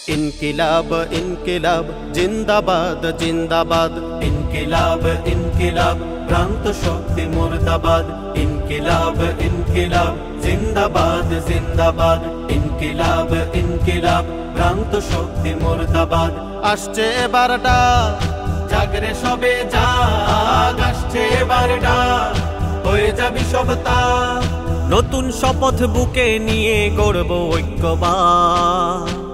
इनकिलाब इनकिलाब जिंदाबाद जिंदाबाद इनकिलाब इनकिलाब प्रांत शक्ति मुर्दाबाद इनकिलाब इनकिलाब जिंदाबाद जिंदाबाद इनकिलाब इनकिलाब प्रांत शक्ति मुर्दाबाद আসছে এবার ডাক জাগরে সবে জাগ আসছে এবার ডাক হয়ে যাবি সব তা নতুন শপথ বুকে নিয়ে গড়ব ঐক্যবাদ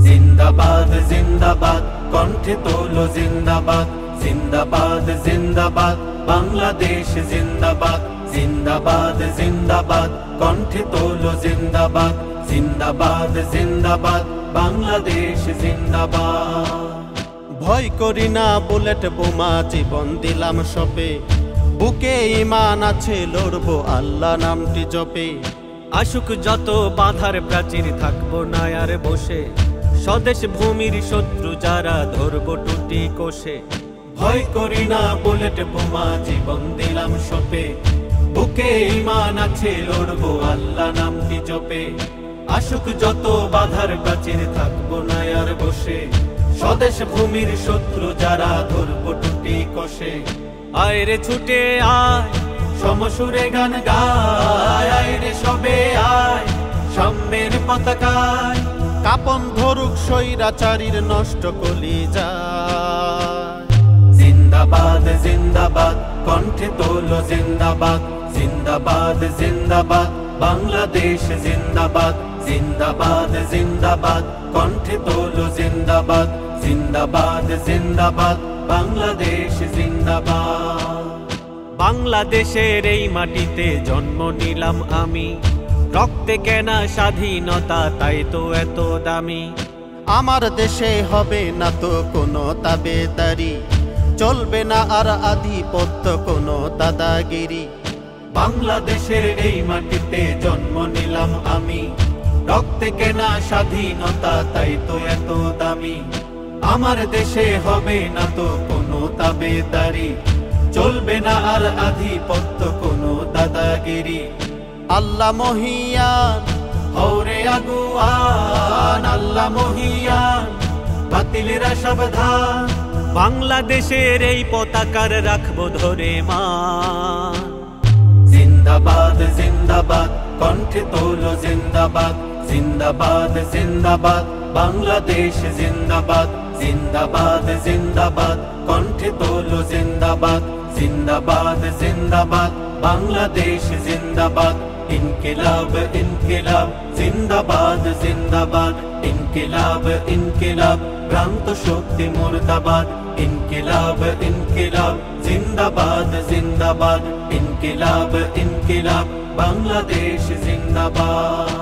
जिंदाबाद जिंदाबाद কণ্ঠে তোলো जिंदाबाद जिंदाबाद जिंदाबाद बांग्लादेश जिंदाबाद जिंदाबाद जिंदाबाद কণ্ঠে তোলো जिंदाबाद जिंदाबाद जिंदाबाद बांग्लादेश जिंदाबाद ভয় করি না বুলেট বোমা জীবন দিলাম সপে বুকে ঈমান আছে লড়বো আল্লাহ নামটি জপে আসুক যত বাধার প্রাচীর থাকবো না আর বসে স্বদেশ ভূমির শত্রু যারা ধরবো টুটি কোষে ভয় করি না বুলেট বোমা জীবন দিলাম সপে বুকে ঈমান আছে লড়বো আল্লাহ নামটি জপে আসুক যত বাধার প্রাচীর থাকবো না আর বসে স্বদেশ ভূমির শত্রু যারা ধরবো টুটি কোষে আয় রে ছুটে আয় সমসুরে গান গায় আয় রে সবে আয় সাম্যের পতাকায় কাপন ধরুক স্বৈরাচারীর নষ্ট কলিজা जिंदाबाद जिंदाबाद কণ্ঠে তোলো जिंदाबाद जिंदाबाद जिंदाबाद बांग्लादेश जिंदाबाद जिंदाबाद जिंदाबाद কণ্ঠে তোলো जिंदाबाद जिंदाबाद जिंदाबाद बांग्लादेश जिंदाबाद বাংলাদেশের এই মাটিতে জন্ম নিলাম আমি রক্তে কেনা স্বাধীনতা তাই তো এত দামি আমার দেশে হবে না তো কোনো তাবেদারি চলবে না আর আধিপত্য কোনো দাদাগিরি বাংলাদেশের এই মাটিতে জন্ম নিলাম আমি রক্তে কেনা স্বাধীনতা তাই তো এত দামি আমার দেশে হবে না তো কোনো তাবেদারি চলবে না আর আধিপত্য কোনো দাদাগিরি আল্লাহ মহিয়ান হওরে আগুয়ান আল্লাহ মহিয়ান বাতিলেরা সাবধান বাংলাদেশের এই পতাকার রাখবো ধরে মান जिंदाबाद जिंदाबाद কণ্ঠে তোলো जिंदाबाद जिंदाबाद जिंदाबाद बांग्लादेश जिंदाबाद जिंदाबाद जिंदाबाद কণ্ঠে তোলো जिंदाबाद जिंदाबाद जिंदाबाद बांग्लादेश जिंदाबाद इनकिलाब इनकिलाब जिंदाबाद जिंदाबाद इनकिलाब इनकिलाब प्रांत शक्ति मुर्दाबाद इनकिलाब इनकिलाब जिंदाबाद जिंदाबाद इनकिलाब इनकिलाब बांग्लादेश जिंदाबाद।